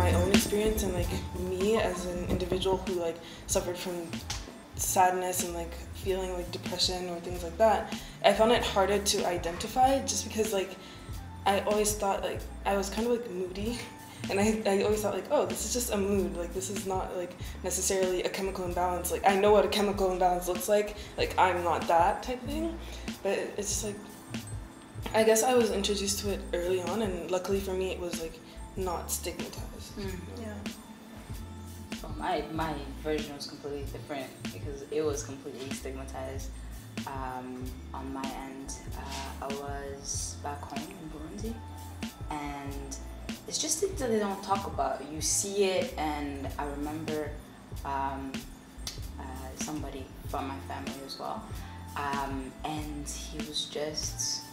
my own experience and like me as an individual who like suffered from sadness and like feeling like depression or things like that, I found it harder to identify just because like I always thought like I was kind of like moody, and I always thought like, oh, this is just a mood, like this is not like necessarily a chemical imbalance. Like I know what a chemical imbalance looks like I'm not that type thing, but it's just like I guess I was introduced to it early on, and luckily for me it was like not stigmatized. Yeah. Well, my version was completely different because it was completely stigmatized. On my end, I was back home in Burundi, and it's just things that they don't talk about. You see it, and I remember somebody from my family as well, and he was just,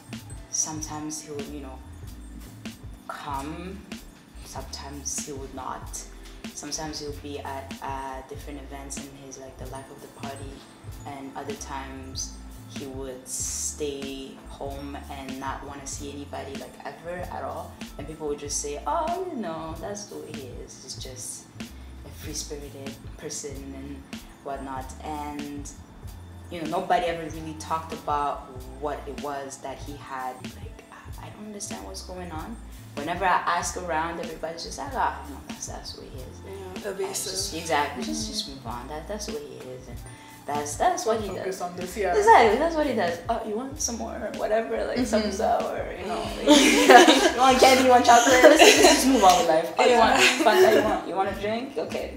sometimes he would, you know, come, sometimes he would not. Sometimes he would be at different events in his, like, the life of the party, and other times he would stay home and not want to see anybody, like, ever at all. And people would just say, oh, you know, that's the way he is. He's just a free-spirited person and whatnot. And, you know, nobody ever really talked about what it was that he had. Like, I don't understand what's going on. Whenever I ask around, everybody's just like, ah, no, that's the way he is. Yeah, evasive. Exactly. Just move on. That's the way he is, and that's what he does. Focus on this, yeah. Exactly. That's what he does. Oh, you want some more, or whatever, like some sour, you know, like, you want candy, you want chocolate. Let's just move on with life. Oh, you want Fanta? You want a drink? Okay.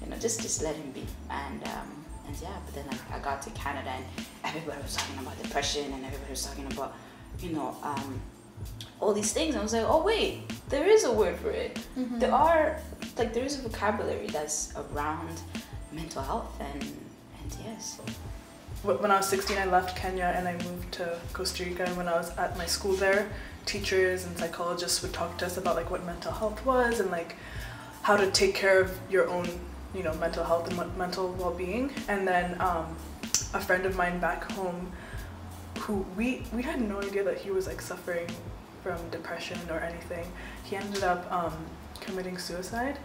You know, just let him be. And yeah. But then I got to Canada, and everybody was talking about depression, and everybody was talking about, you know, all these things. I was like, oh wait, there is a word for it. There is a vocabulary that's around mental health, and yes. When I was 16, I left Kenya and I moved to Costa Rica, and when I was at my school there, teachers and psychologists would talk to us about like what mental health was and like how to take care of your own, you know, mental health and mental well-being. And then a friend of mine back home, who we had no idea that he was like suffering from depression or anything. He ended up committing suicide,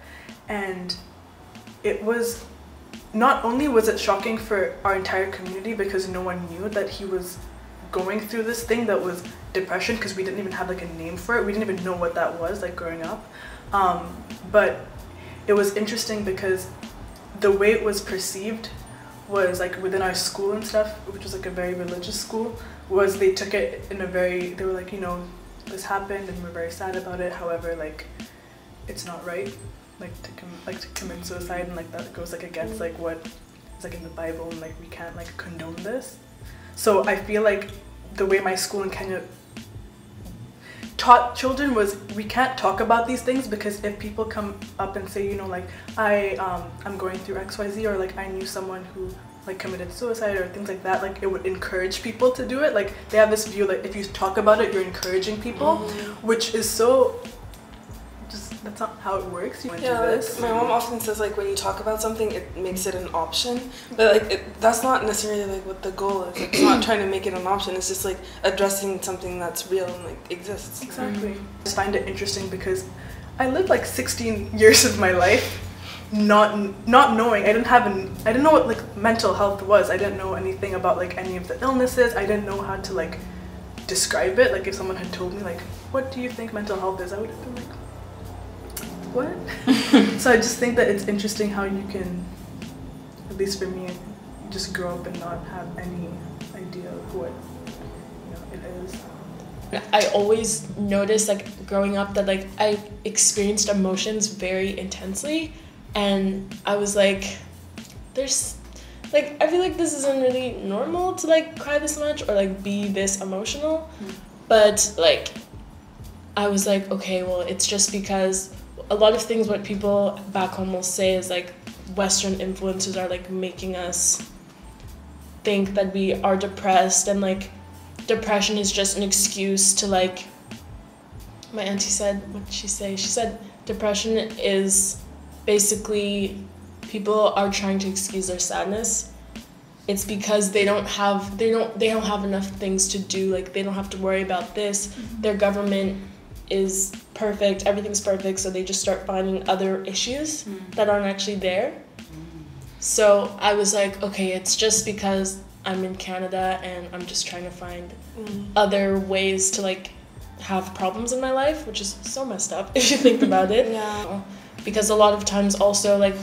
and it was, not only was it shocking for our entire community because no one knew that he was going through this thing that was depression, because we didn't even have like a name for it. We didn't even know what that was like growing up. But it was interesting because the way it was perceived was like within our school and stuff, which was like a very religious school, was they took it in a very, they were like, you know, this happened and we're very sad about it. However, like, it's not right, like to commit suicide, and like that goes like against like what is like in the Bible, and like we can't like condone this. So I feel like the way my school in Kenya taught children was, we can't talk about these things, because if people come up and say, you know, like I'm going through XYZ, or like I knew someone who like committed suicide or things like that, like it would encourage people to do it. Like they have this view like if you talk about it, you're encouraging people, which is so, just, that's not how it works. You Yeah, like, my mom often says like when you talk about something, it makes it an option, but like that's not necessarily like what the goal is. Like, it's not trying to make it an option, it's just like addressing something that's real and like exists. Exactly. I just find it interesting because I lived like 16 years of my life not knowing. I didn't know what like mental health was. I didn't know anything about like any of the illnesses. I didn't know how to like describe it. Like if someone had told me like, what do you think mental health is, I would have been like, what? So I just think that it's interesting how you can, at least for me, just grow up and not have any idea of what, you know, it is. I always noticed like growing up that like I experienced emotions very intensely, and I was like, there's like, I feel like this isn't really normal to like cry this much or like be this emotional. But like I was like, okay, well, it's just because a lot of things what people back home will say is like Western influences are like making us think that we are depressed, and like depression is just an excuse to like, my auntie said, what did she say? She said depression is basically people are trying to excuse their sadness. It's because they don't have enough things to do, like they don't have to worry about this. Their government is perfect, everything's perfect, so they just start finding other issues that aren't actually there. So I was like, okay, it's just because I'm in Canada and I'm just trying to find other ways to like have problems in my life, which is so messed up if you think about it. Yeah. Because a lot of times also like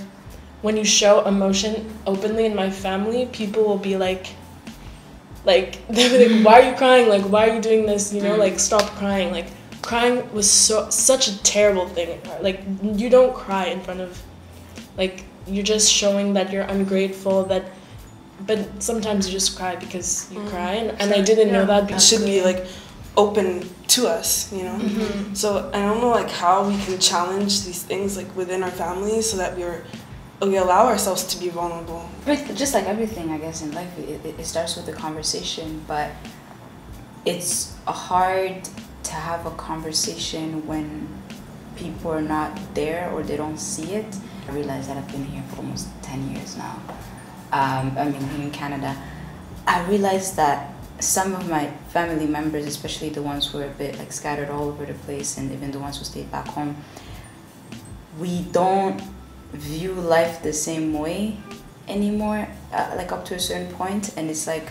when you show emotion openly in my family, people will be like they'll be like, why are you crying? Like, why are you doing this? You know, like, stop crying. Like, crying was such a terrible thing. Like, you don't cry in front of, like, you're just showing that you're ungrateful, but sometimes you just cry because you cry, and I didn't know that. It should be, like, open to us, you know? So I don't know, like, how we can challenge these things, like, within our families so that we allow ourselves to be vulnerable. Just like everything, I guess, in life, it starts with a conversation, but it's hard to have a conversation when people are not there or they don't see it. I realize that I've been here for almost 10 years now. I mean, here in Canada. I realized that some of my family members, especially the ones who are a bit like scattered all over the place, and even the ones who stayed back home, we don't view life the same way anymore, like up to a certain point. And it's like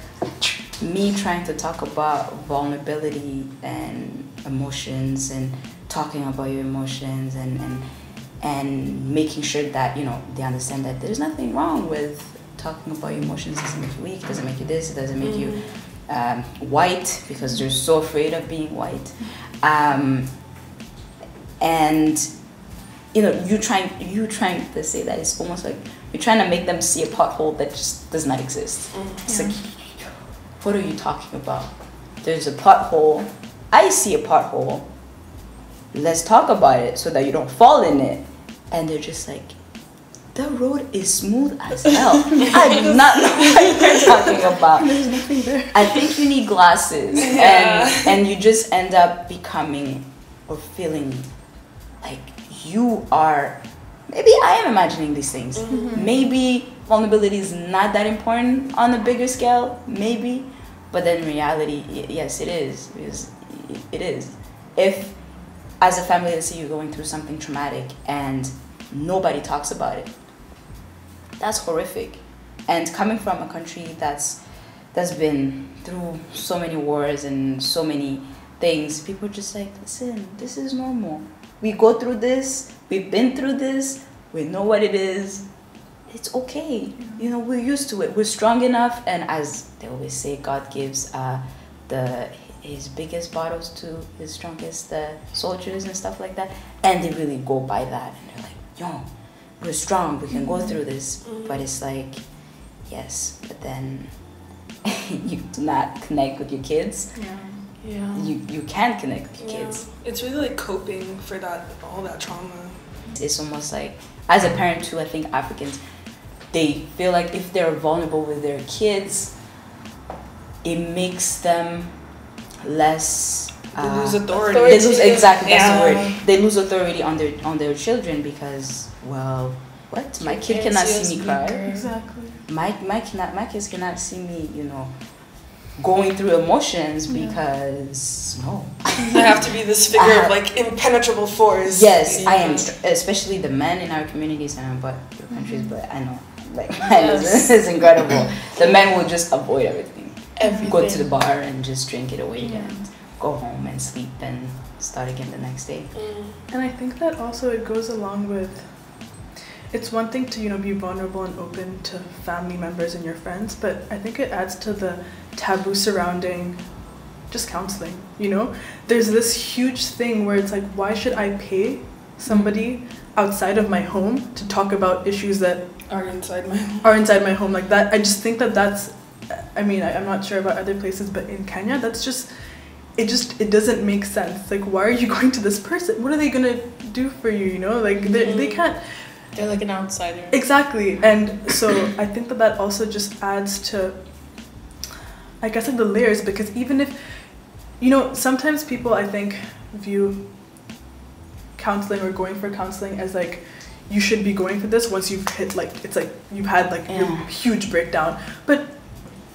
me trying to talk about vulnerability and emotions and talking about your emotions and making sure that, you know, they understand that there's nothing wrong with talking about your emotions. It doesn't make you weak, it doesn't make you this, it doesn't make you white, because they're so afraid of being white. And you know, you trying to say that it's almost like you're trying to make them see a pothole that just does not exist. It's like, what are you talking about? There's a pothole. I see a pothole. Let's talk about it so that you don't fall in it. And they're just like, the road is smooth as hell. I do not know what you're talking about. There's nothing there. I think you need glasses. And you just end up becoming or feeling like you are, maybe I am imagining these things. Maybe vulnerability is not that important on a bigger scale, maybe. But then in reality, yes, it is. Because it is. If, as a family, let's say you're going through something traumatic and nobody talks about it, that's horrific. And coming from a country that's been through so many wars and so many things, people are just like, listen, this is normal. We go through this, we've been through this, we know what it is. It's okay. You know, we're used to it. We're strong enough, and as they always say, God gives his biggest battles to his strongest soldiers and stuff like that. And they really go by that, and they're like, yo, we're strong, we can go through this. But it's like, yes, but then you do not connect with your kids. You can't connect with your kids. It's really like coping for all that trauma. It's almost like, as a parent too, I think Africans, they feel like if they're vulnerable with their kids, it makes them less. They lose authority. They lose, exactly, that's the word. They lose authority on their children because, well, what? My kid cannot see me cry. Exactly. My kids cannot see me, you know, going through emotions because no. I have to be this figure of like impenetrable force. Yes, I am, especially the men in our communities, and but your countries, but I know, like, this is incredible. The men will just avoid everything. Go to the bar and just drink it away and go home and sleep and start again the next day. And I think that also it goes along with, it's one thing to, you know, be vulnerable and open to family members and your friends, but I think it adds to the taboo surrounding just counseling, you know? There's this huge thing where it's like, why should I pay somebody outside of my home to talk about issues that are inside my home like that? I just think that that's, I mean, I'm not sure about other places, but in Kenya, that's just, it doesn't make sense. Like, why are you going to this person? What are they gonna do for you, you know? Like, they can't. They're like an outsider. Exactly. And so I think that also just adds to, I guess, like the layers, because even if, you know, sometimes people, I think, view counseling or going for counseling as like, you should be going for this once you've hit, like, it's like you've had like your huge breakdown. But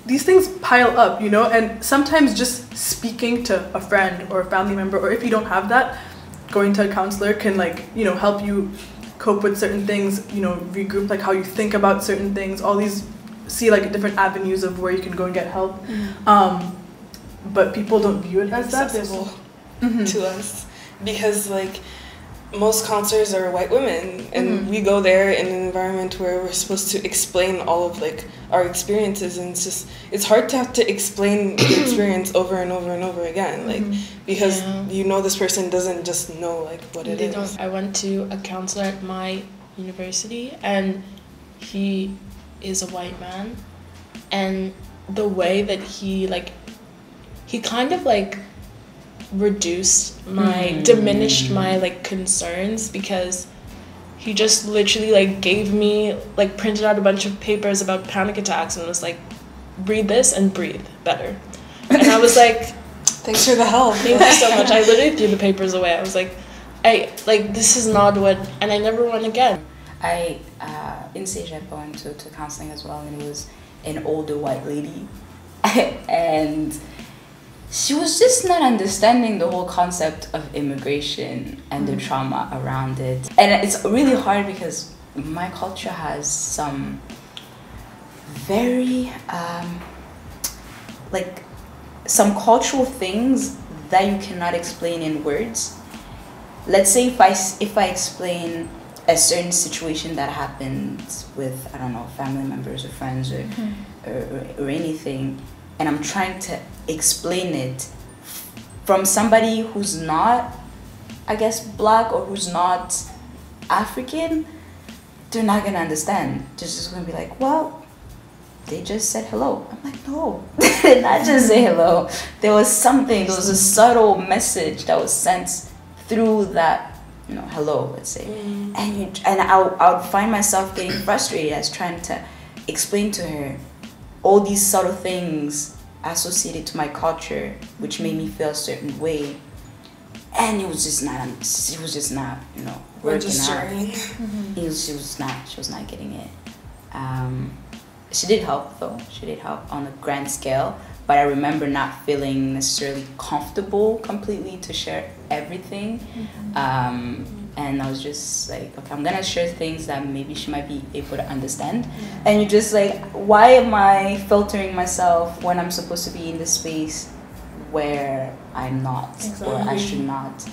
these things pile up, you know, and sometimes just speaking to a friend or a family member, or if you don't have that, going to a counselor can like, you know, help you cope with certain things, you know, regroup like how you think about certain things, all these, see like different avenues of where you can go and get help. But people don't view it as that. Accessible to us, because like most counselors are white women, and we go there in an environment where we're supposed to explain all of like our experiences, and it's hard to have to explain the experience over and over and over again, like because you know this person doesn't just know like what it is. I went to a counselor at my university, and he is a white man, and the way that he kind of like diminished my like concerns, because he just literally like gave me like printed out a bunch of papers about panic attacks and was like, read this and breathe better. And I was like, thanks for the help. Thank you so much. I literally threw the papers away. I was like, this is not what, and I never went again. I in Sayaspora went to counseling as well, and it was an older white lady, and she was just not understanding the whole concept of immigration and the trauma around it. And it's really hard because my culture has some very like some cultural things that you cannot explain in words. Let's say if I explain a certain situation that happened with, I don't know, family members or friends or anything, and I'm trying to explain it from somebody who's not, I guess, black or who's not African, they're not gonna understand. They're just gonna be like, well, they just said hello. I'm like, no, they did not just say hello. There was something, there was a subtle message that was sent through that, you know, hello, let's say. And I would find myself getting frustrated as trying to explain to her all these subtle things associated to my culture, which made me feel a certain way, and it was just not, you know, working out. She was not getting it. She did help though. She did help on a grand scale, but I remember not feeling necessarily comfortable completely to share everything. And I was just like, okay, I'm gonna share things that maybe she might be able to understand. And you're just like, why am I filtering myself when I'm supposed to be in this space where I'm not, or I should not?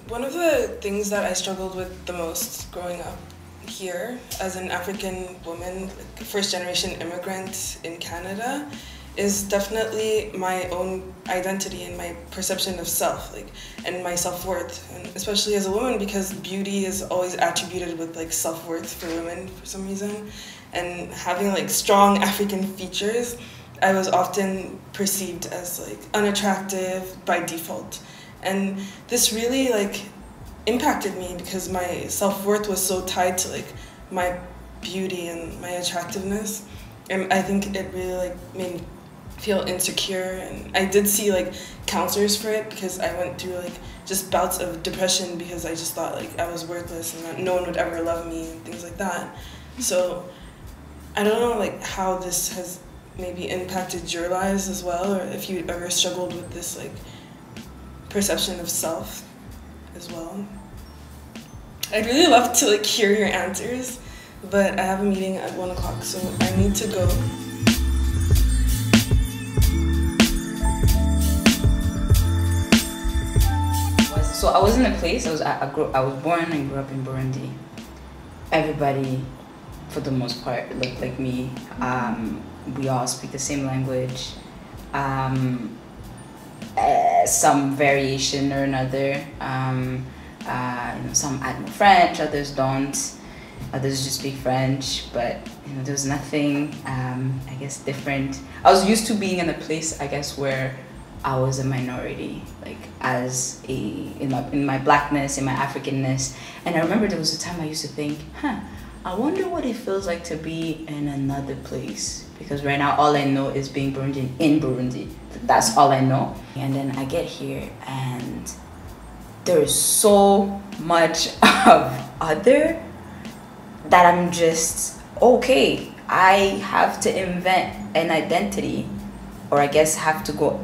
One of the things that I struggled with the most growing up here as an African woman, like first generation immigrant in Canada, is definitely my own identity and my perception of self, like, and my self-worth, and especially as a woman, because beauty is always attributed with like self-worth for women for some reason, and having like strong African features, I was often perceived as like unattractive by default, and this really like impacted me because my self-worth was so tied to like my beauty and my attractiveness, and I think it really like made me feel insecure. And I did see like counselors for it because I went through like just bouts of depression because I just thought like I was worthless and that no one would ever love me and things like that. So I don't know like how this has maybe impacted your lives as well, or if you ever struggled with this like perception of self as well. I'd really love to like hear your answers, but I have a meeting at 1 o'clock, so I need to go. So I was in a place, I was born and grew up in Burundi. Everybody, for the most part, looked like me. We all speak the same language. Some variation or another. You know, some add more French, others don't. Others just speak French, but you know, there was nothing, I guess, different. I was used to being in a place, I guess, where I was a minority, like in my blackness, in my Africanness. And I remember there was a time I used to think, I wonder what it feels like to be in another place. Because right now all I know is being Burundian in Burundi. That's all I know. And then I get here and there's so much of other that I'm just, okay, I have to invent an identity, or I guess have to go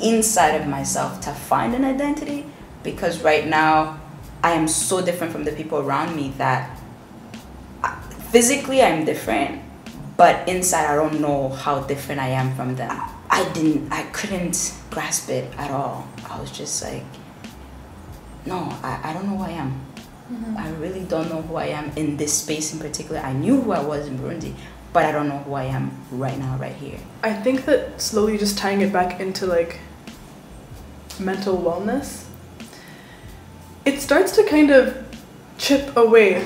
inside of myself to find an identity because right now I am so different from the people around me that physically I'm different, but inside I don't know how different I am from them. I couldn't grasp it at all. I was just like, no, I don't know who I am. I really don't know who I am in this space in particular. I knew who I was in Burundi, but I don't know who I am right now, right here. I think that slowly just tying it back into like mental wellness, it starts to kind of chip away.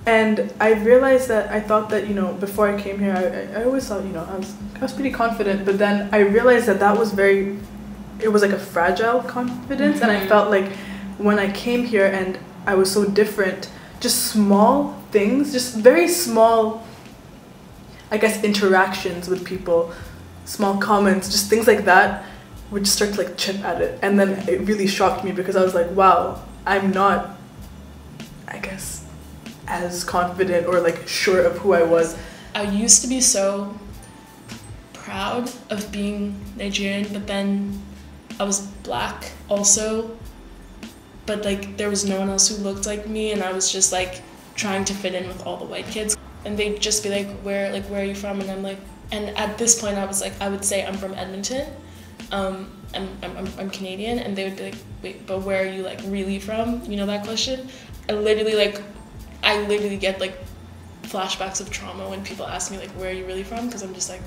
And I realized that I thought that, you know, before I came here, I always thought, you know, I was pretty confident, but then I realized that that was it was like a fragile confidence. And I felt like when I came here and I was so different, just small things, just very small, I guess, interactions with people, small comments, just things like that would just start to like chip at it. And then it really shocked me because I was like, wow, I'm not, I guess, as confident or like sure of who I was. I used to be so proud of being Nigerian, but then I was black also, but like there was no one else who looked like me, and I was just like trying to fit in with all the white kids, and they'd just be like, where are you from? And I'm like, and at this point I was like, I would say I'm from Edmonton, I'm Canadian, and they would be like, wait, but where are you like really from? You know that question? I literally get like flashbacks of trauma when people ask me like, where are you really from? Because I'm just like,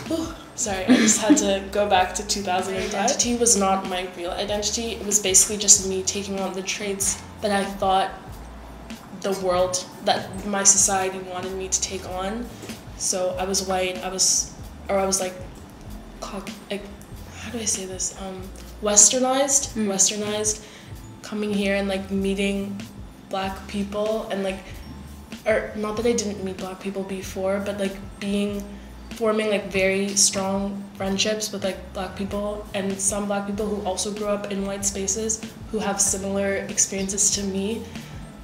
oh, sorry, I just had to go back to 2005. Identity was not my real identity. It was basically just me taking on the traits that I thought the world, that my society wanted me to take on. So I was white, I was like, how do I say this? Westernized, coming here and like meeting black people, and like, or not that I didn't meet black people before, but like forming like very strong friendships with like black people, and some black people who also grew up in white spaces who have similar experiences to me.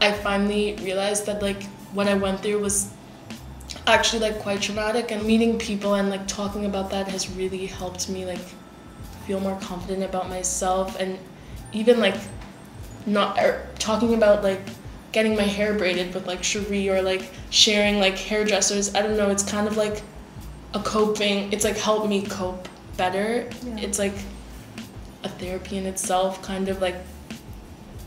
I finally realized that like what I went through was actually like quite traumatic, and meeting people and like talking about that has really helped me like feel more confident about myself, and even like talking about like getting my hair braided with like Cherie, or like sharing like hairdressers. I don't know, it's kind of like a coping, it's like helped me cope better. Yeah. It's like a therapy in itself, kind of like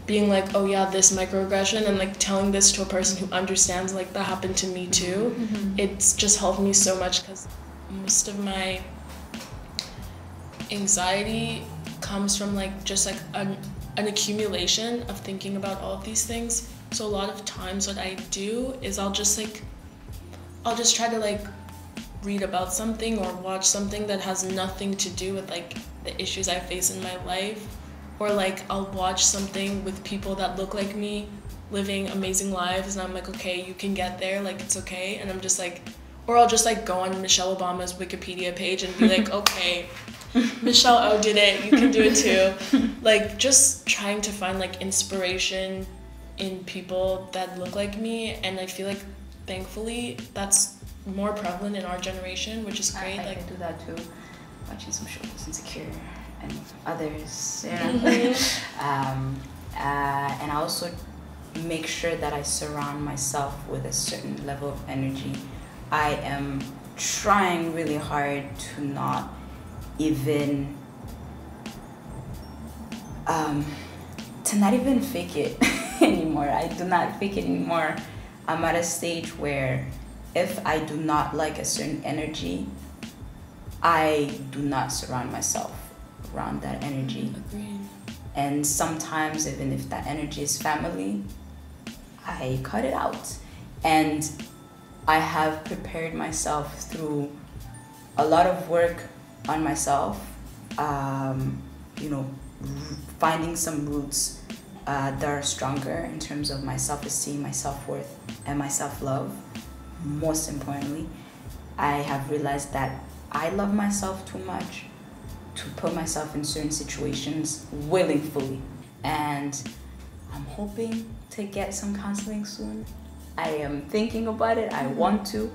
being like, oh yeah, this microaggression, and like telling this to a person who understands like that happened to me too. It's just helped me so much, because most of my anxiety comes from like just like an accumulation of thinking about all of these things. So a lot of times what I do is I'll just try to like read about something or watch something that has nothing to do with like the issues I face in my life, or like I'll watch something with people that look like me living amazing lives, and I'm like, okay, you can get there, like it's okay. And I'm just like, or I'll just like go on Michelle Obama's Wikipedia page and be like, okay, Michelle O did it, you can do it too. Like just trying to find like inspiration in people that look like me, and I feel like thankfully that's more prevalent in our generation, which is great. I can do that too, watching some shows, Insecure and others, you know. And I also make sure that I surround myself with a certain level of energy. I am trying really hard to not even fake it anymore. I do not fake it anymore. I'm at a stage where if I do not like a certain energy, I do not surround myself around that energy. Agreed. And sometimes, even if that energy is family, I cut it out. And I have prepared myself through a lot of work on myself, you know, finding some roots that are stronger in terms of my self-esteem, my self-worth, and my self-love. Most importantly, I have realized that I love myself too much to put myself in certain situations willingly. And I'm hoping to get some counseling soon. I am thinking about it, I want to,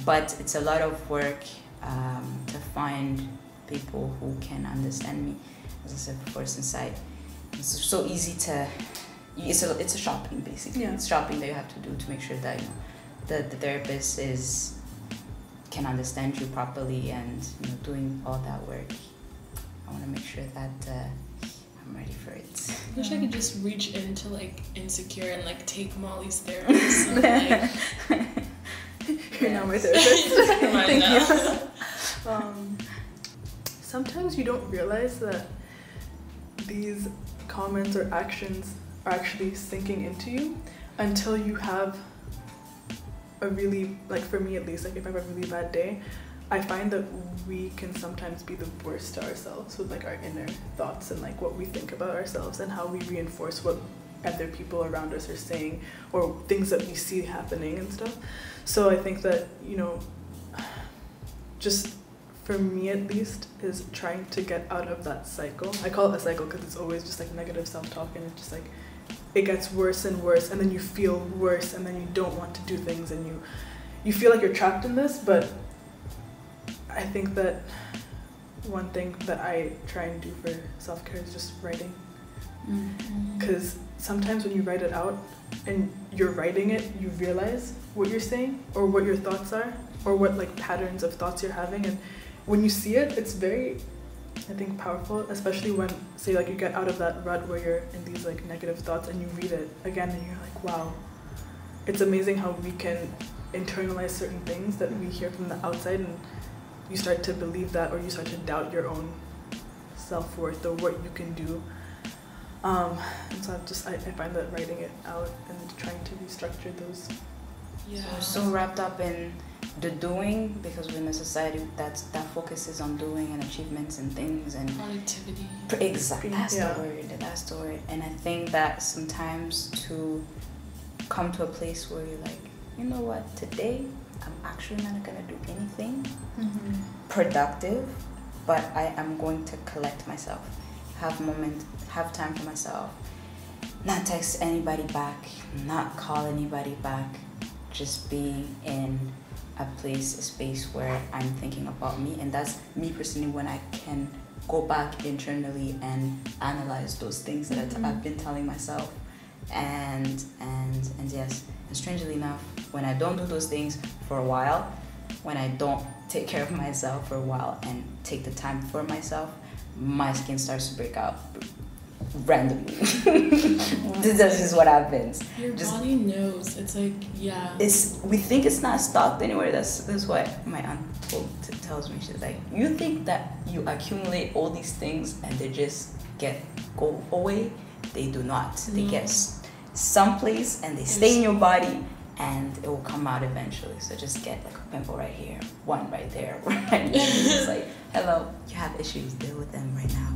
but it's a lot of work to find people who can understand me. As I said before, since I it's so easy to, it's a shopping basically. Yeah. It's shopping that you have to do to make sure that the therapist can understand you properly, and doing all that work. I want to make sure that I'm ready for it. I wish I could just reach into like Insecure and like take Molly's therapist. And, You're now my therapist. Thank you. you. Sometimes you don't realize that these comments or actions are actually sinking into you until you have a really, like for me at least, like if I have a really bad day, I find that we can sometimes be the worst to ourselves with like our inner thoughts and like what we think about ourselves and how we reinforce what other people around us are saying or things that we see happening and stuff. So I think that, just for me at least, is trying to get out of that cycle. I call it a cycle because it's always just like negative self-talk, and it's just like it gets worse and worse, and then you feel worse, and then you don't want to do things, and you feel like you're trapped in this. But I think that one thing that I try and do for self-care is just writing. Because sometimes when you write it out and you're writing it, you realize what you're saying or what your thoughts are or what like patterns of thoughts you're having, and when you see it, it's very, I think, powerful, especially when, say, like you get out of that rut where you're in these like negative thoughts and you read it again and you're like, wow, it's amazing how we can internalize certain things that we hear from the outside, and you start to believe that, or you start to doubt your own self-worth or what you can do. And so I find that writing it out and trying to restructure those. Yeah. We're so wrapped up in the doing, because we're in a society that focuses on doing and achievements and things and productivity. Exactly, that's the word. And I think that sometimes to come to a place where you're like, you know what, today I'm actually not gonna do anything productive, but I am going to collect myself, have time for myself, not text anybody back, not call anybody back, just being in a space where I'm thinking about me. And that's me personally, when I can go back internally and analyze those things that I've been telling myself. And yes, and strangely enough, when I don't do those things for a while, when I don't take care of myself for a while and take the time for myself, my skin starts to break out randomly. This is what happens. Your body knows. It's like, yeah. We think it's not stocked anywhere. That's what my aunt tells me. She's like, you think that you accumulate all these things and they just go away? They do not. They get someplace and they stay in your body, and it will come out eventually. So just get like a pimple right here, one right there, right here. It's like, hello, you have issues, deal with them right now.